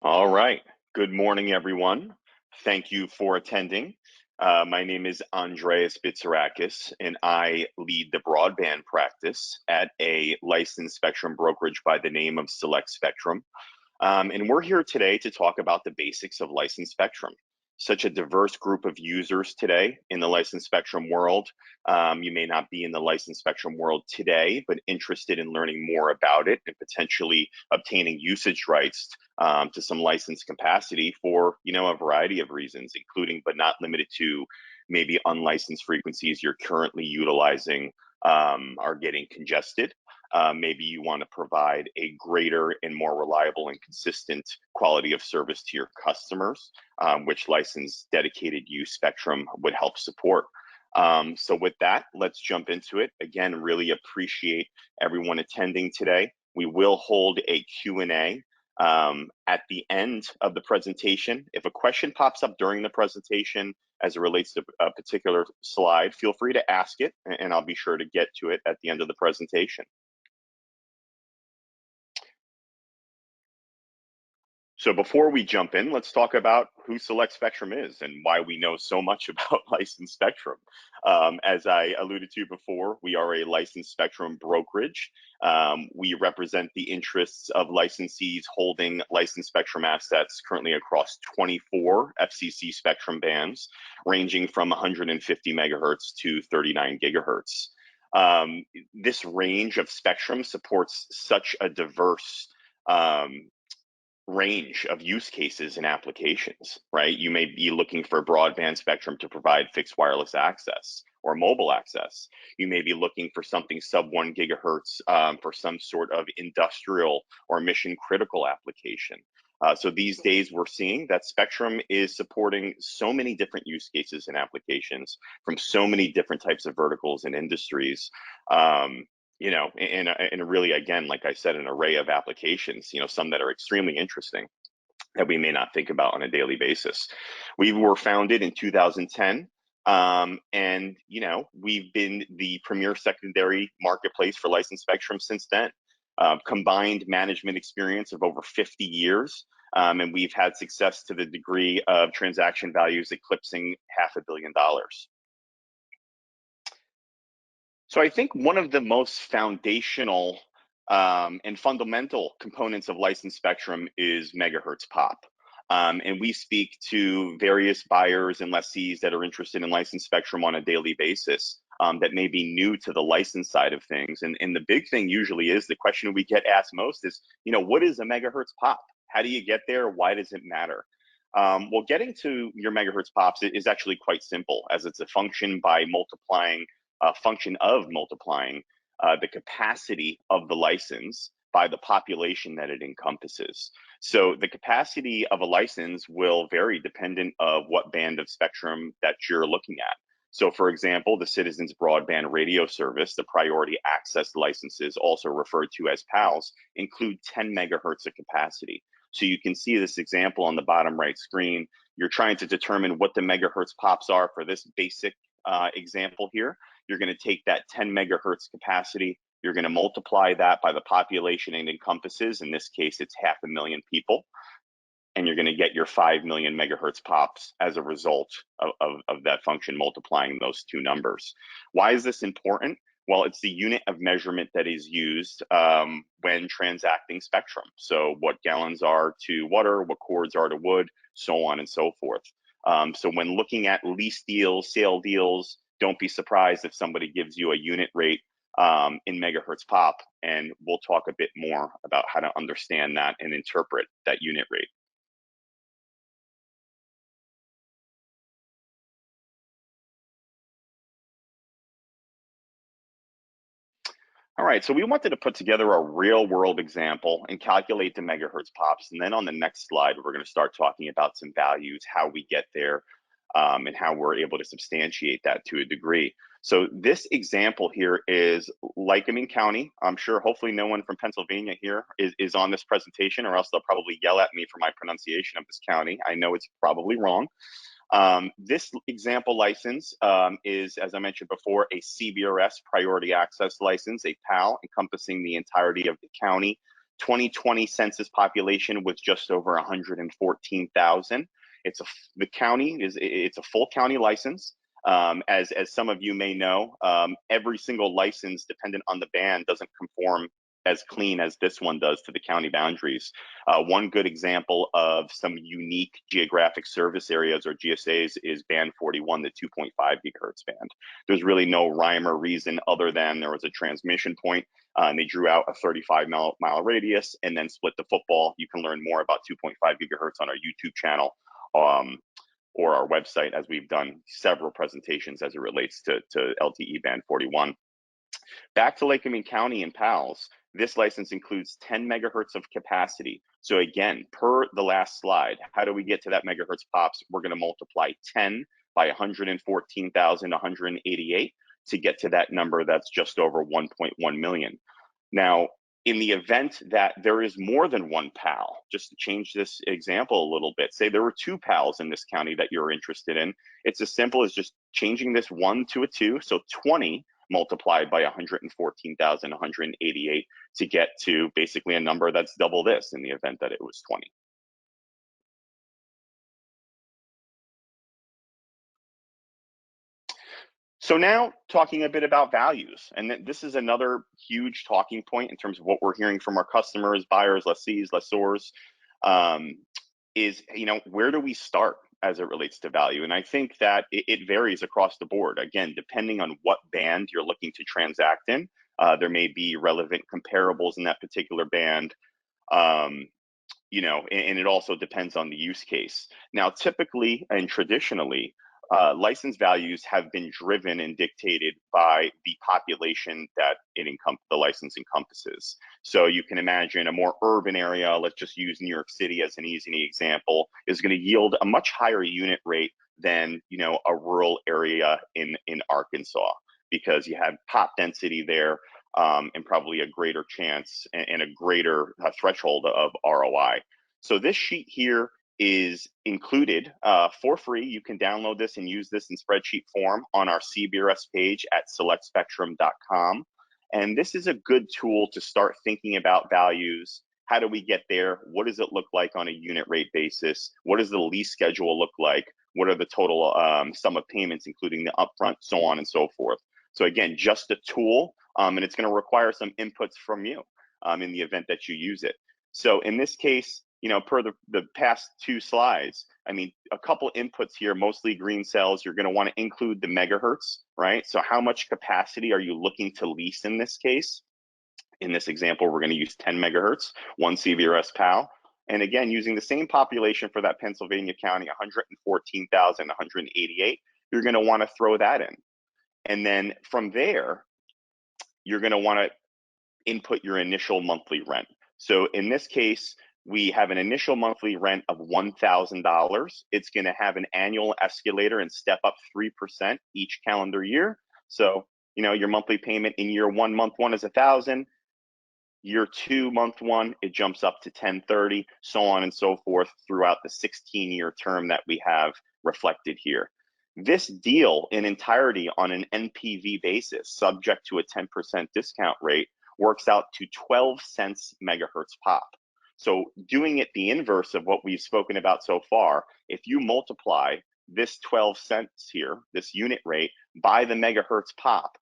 All right. Good morning, everyone. Thank you for attending. My name is Andreas Bitsarakis, and I lead the broadband practice at a licensed spectrum brokerage by the name of Select Spectrum. And we're here today to talk about the basics of licensed spectrum. Such a diverse group of users today in the licensed spectrum world. You may not be in the licensed spectrum world today, but interested in learning more about it and potentially obtaining usage rights to some licensed capacity for a variety of reasons, including but not limited to maybe unlicensed frequencies you're currently utilizing are getting congested. Maybe you want to provide a greater and more reliable and consistent quality of service to your customers, which licensed dedicated use spectrum would help support. So with that, let's jump into it. Again, really appreciate everyone attending today. We will hold a Q&A at the end of the presentation. If a question pops up during the presentation as it relates to a particular slide, feel free to ask it, and I'll be sure to get to it at the end of the presentation. So before we jump in, let's talk about who Select Spectrum is and why we know so much about licensed spectrum. As I alluded to before, we are a licensed spectrum brokerage. We represent the interests of licensees holding licensed spectrum assets currently across 24 FCC spectrum bands, ranging from 150 megahertz to 39 gigahertz. This range of spectrum supports such a diverse range of use cases and applications, right? You may be looking for broadband spectrum to provide fixed wireless access or mobile access. You may be looking for something sub 1 gigahertz for some sort of industrial or mission critical application. So these days we're seeing that spectrum is supporting so many different use cases and applications from so many different types of verticals and industries. And really, again, like I said, an array of applications, some that are extremely interesting that we may not think about on a daily basis. We were founded in 2010. And we've been the premier secondary marketplace for licensed spectrum since then. Combined management experience of over 50 years. And we've had success to the degree of transaction values eclipsing $500 million. So I think one of the most foundational and fundamental components of licensed spectrum is Megahertz Pop. And we speak to various buyers and lessees that are interested in licensed spectrum on a daily basis that may be new to the license side of things. And the big thing usually is the question we get asked most is, what is a Megahertz Pop? How do you get there? Why does it matter? Well, getting to your Megahertz Pops is actually quite simple, as it's a function of multiplying the capacity of the license by the population that it encompasses. So the capacity of a license will vary dependent of what band of spectrum that you're looking at. So for example, the Citizens Broadband Radio Service, the priority access licenses, also referred to as PALs, include 10 megahertz of capacity. So you can see this example on the bottom right screen. You're trying to determine what the megahertz pops are for this basic example here. You're going to take that 10 megahertz capacity, you're going to multiply that by the population it encompasses. In this case, it's 500,000 people. And you're going to get your 5 million megahertz pops as a result of that function multiplying those two numbers. Why is this important? Well, it's the unit of measurement that is used when transacting spectrum. So what gallons are to water, what cords are to wood, so on and so forth. So when looking at lease deals, sale deals, don't be surprised if somebody gives you a unit rate in megahertz pop, and we'll talk a bit more about how to understand that and interpret that unit rate. All right, so we wanted to put together a real world example and calculate the megahertz pops. And then on the next slide, we're going to start talking about some values, how we get there, and how we're able to substantiate that to a degree. So this example here is Lycoming County. I'm sure hopefully no one from Pennsylvania here is on this presentation, or else they'll probably yell at me for my pronunciation of this county. I know it's probably wrong. This example license is, as I mentioned before, a CBRS priority access license, a PAL encompassing the entirety of the county. 2020 census population was just over 114,000. The county it's a full county license. As some of you may know, every single license, dependent on the band, doesn't conform as clean as this one does to the county boundaries. One good example of some unique geographic service areas or GSAs is band 41, the 2.5 gigahertz band. There's really no rhyme or reason other than there was a transmission point, and they drew out a 35-mile radius and then split the football. You can learn more about 2.5 gigahertz on our YouTube channel. Or our website, as we've done several presentations as it relates to LTE band 41. Back to Lake Erie County and PALS, this license includes 10 megahertz of capacity. So again, per the last slide, how do we get to that megahertz pops? We're going to multiply 10 by 114,188 to get to that number that's just over 1.1 million. Now, in the event that there is more than one PAL, just to change this example a little bit, say there were two PALs in this county that you're interested in, it's as simple as just changing this 1 to a 2, so 20 multiplied by 114,188 to get to basically a number that's double this in the event that it was 20. So now talking a bit about values, and this is another huge talking point in terms of what we're hearing from our customers, buyers, lessees, lessors, is, where do we start as it relates to value? And I think that it varies across the board. Again, depending on what band you're looking to transact in, there may be relevant comparables in that particular band. And it also depends on the use case. Now, typically and traditionally, license values have been driven and dictated by the population that the license encompasses. So you can imagine a more urban area, let's just use New York City as an easy example, is going to yield a much higher unit rate than a rural area in Arkansas, because you have pop density there, and probably a greater chance and a greater threshold of ROI. So this sheet here is included for free. You can download this and use this in spreadsheet form on our CBRS page at selectspectrum.com. And this is a good tool to start thinking about values. How do we get there? What does it look like on a unit rate basis? What does the lease schedule look like? What are the total sum of payments, including the upfront, so on and so forth? So again, just a tool, and it's going to require some inputs from you in the event that you use it. So in this case, per the past two slides, a couple inputs here, mostly green cells, you're going to want to include the megahertz, right? So how much capacity are you looking to lease in this case? In this example, we're going to use 10 megahertz, one CBRS PAL. And again, using the same population for that Pennsylvania county, 114,188, you're going to want to throw that in. And then from there, you're going to want to input your initial monthly rent. So in this case, we have an initial monthly rent of $1,000. It's going to have an annual escalator and step up 3% each calendar year. So, your monthly payment in year one, month one is $1,000. Year two, month one, it jumps up to $1,030, so on and so forth throughout the 16-year term that we have reflected here. This deal in entirety on an NPV basis, subject to a 10% discount rate, works out to 12 cents megahertz pop. So doing it the inverse of what we've spoken about so far, if you multiply this 12 cents here, this unit rate, by the megahertz pop,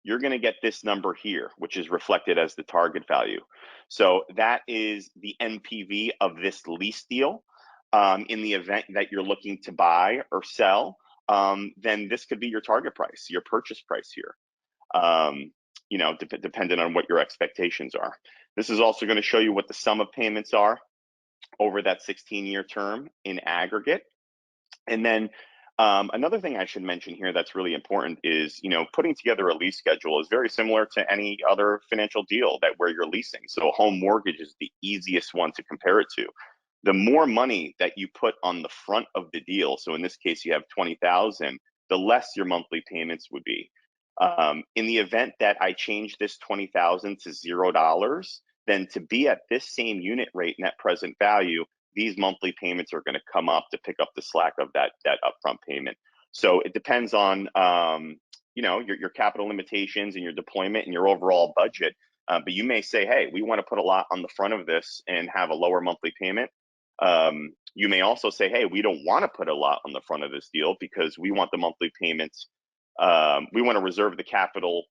you're going to get this number here, which is reflected as the target value. So that is the NPV of this lease deal. In the event that you're looking to buy or sell, then this could be your target price, your purchase price here. Depending on what your expectations are. This is also going to show you what the sum of payments are over that 16-year term in aggregate. And then another thing I should mention here that's really important is, putting together a lease schedule is very similar to any other financial deal where you're leasing. So a home mortgage is the easiest one to compare it to. The more money that you put on the front of the deal, so in this case you have $20,000, the less your monthly payments would be. In the event that I change this $20,000 to $0, then to be at this same unit rate net present value, these monthly payments are going to come up to pick up the slack of that upfront payment. So it depends on your capital limitations and your deployment and your overall budget. But you may say, hey, we want to put a lot on the front of this and have a lower monthly payment. You may also say, hey, we don't want to put a lot on the front of this deal because we want the monthly payments. We want to reserve the capital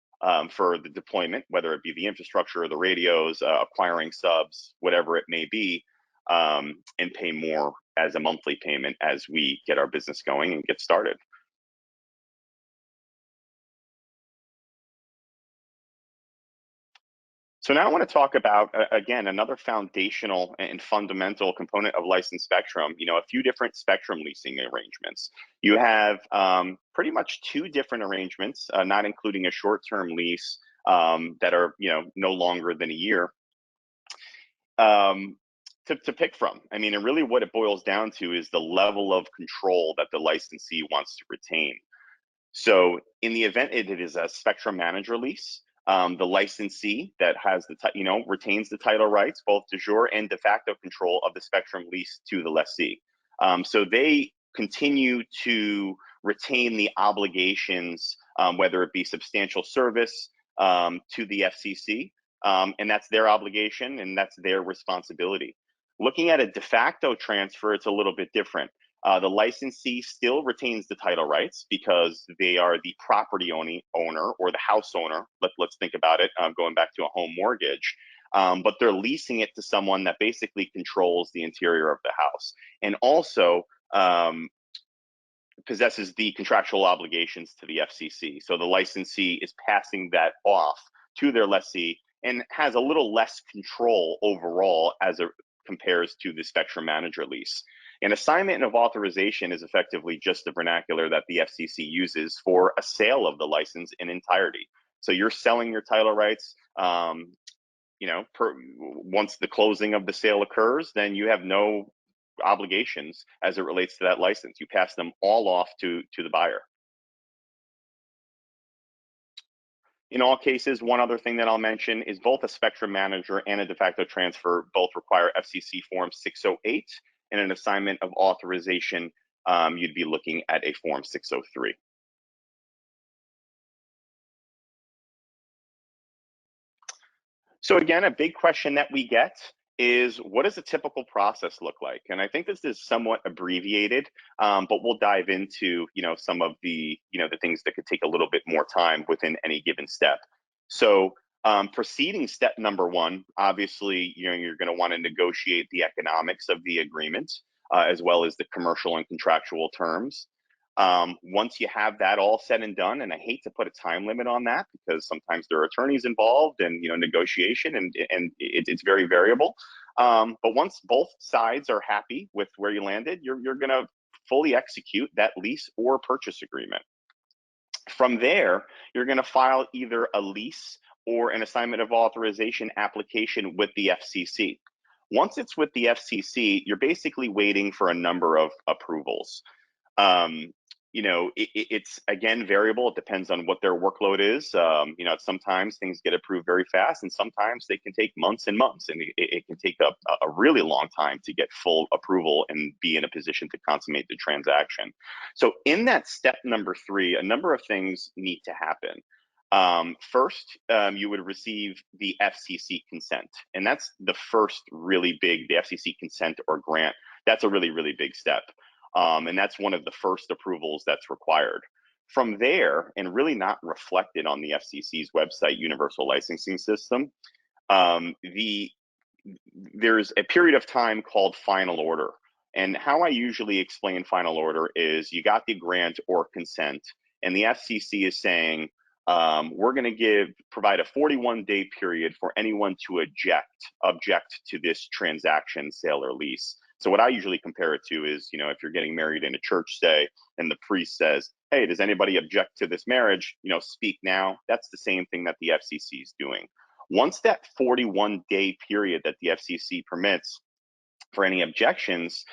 for the deployment, whether it be the infrastructure or the radios, acquiring subs, whatever it may be, and pay more as a monthly payment as we get our business going and get started. So now I want to talk about, again, another foundational and fundamental component of licensed spectrum, a few different spectrum leasing arrangements. You have pretty much two different arrangements, not including a short-term lease that are, no longer than a year, to pick from. I mean, and really what it boils down to is the level of control that the licensee wants to retain. So in the event it is a spectrum manager lease, the licensee that has retains the title rights, both de jure and de facto control of the spectrum lease to the lessee. So they continue to retain the obligations, whether it be substantial service to the FCC, and that's their obligation and that's their responsibility. Looking at a de facto transfer, it's a little bit different. The licensee still retains the title rights because they are the property owner or the house owner. Let's think about it, going back to a home mortgage. But they're leasing it to someone that basically controls the interior of the house and also possesses the contractual obligations to the FCC. So the licensee is passing that off to their lessee and has a little less control overall as it compares to the spectrum manager lease. An assignment of authorization is effectively just the vernacular that the FCC uses for a sale of the license in entirety. So you're selling your title rights. Once the closing of the sale occurs, then you have no obligations as it relates to that license. You pass them all off to the buyer. In all cases, one other thing that I'll mention is both a spectrum manager and a de facto transfer both require FCC Form 608, and an assignment of authorization, you'd be looking at a Form 603. So again, a big question that we get is, what does a typical process look like? And I think this is somewhat abbreviated, but we'll dive into some of the the things that could take a little bit more time within any given step. So proceeding step number one, obviously, you're going to want to negotiate the economics of the agreement, as well as the commercial and contractual terms. Once you have that all said and done, and I hate to put a time limit on that because sometimes there are attorneys involved and negotiation, and it's very variable. But once both sides are happy with where you landed, you're going to fully execute that lease or purchase agreement. From there, you're going to file either a lease or an assignment of authorization application with the FCC. Once it's with the FCC, you're basically waiting for a number of approvals. It's again variable. It depends on what their workload is. Sometimes things get approved very fast, and sometimes they can take months and months, and it can take a really long time to get full approval and be in a position to consummate the transaction. So in that step number 3, a number of things need to happen. First, you would receive the FCC consent, and that's the first really big, the FCC consent or grant. That's a really, really big step. And that's one of the first approvals that's required. From there, and really not reflected on the FCC's website, Universal Licensing System, there's a period of time called final order. And how I usually explain final order is you got the grant or consent, and the FCC is saying, we're going to provide a 41-day period for anyone to object to this transaction, sale, or lease. So what I usually compare it to is, if you're getting married in a church, say, and the priest says, hey, does anybody object to this marriage? Speak now. That's the same thing that the FCC is doing. Once that 41-day period that the FCC permits for any objections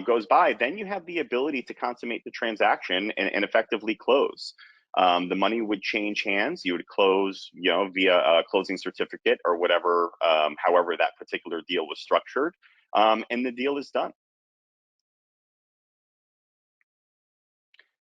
goes by, then you have the ability to consummate the transaction and effectively close. The money would change hands. You would close, via a closing certificate or whatever, however that particular deal was structured. And the deal is done.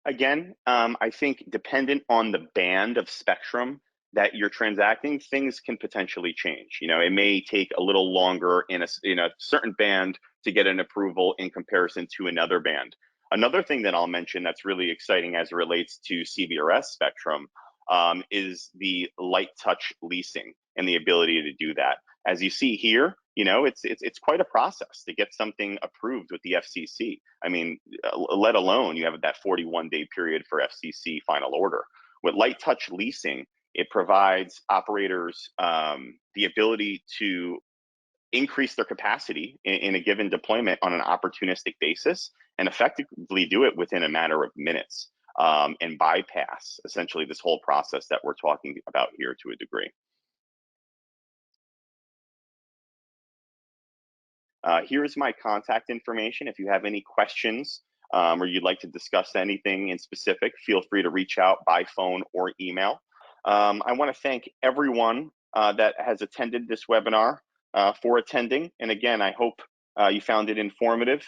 Again, I think dependent on the band of spectrum that you're transacting, things can potentially change. It may take a little longer in a certain band to get an approval in comparison to another band. Another thing that I'll mention that's really exciting as it relates to CBRS spectrum is the light touch leasing and the ability to do that. As you see here, it's quite a process to get something approved with the FCC. I mean, let alone you have that 41-day period for FCC final order. With light touch leasing, it provides operators the ability to increase their capacity in a given deployment on an opportunistic basis and effectively do it within a matter of minutes, and bypass essentially this whole process that we're talking about here to a degree. Here's my contact information. If you have any questions or you'd like to discuss anything in specific, feel free to reach out by phone or email. I want to thank everyone that has attended this webinar for attending. And again, I hope you found it informative.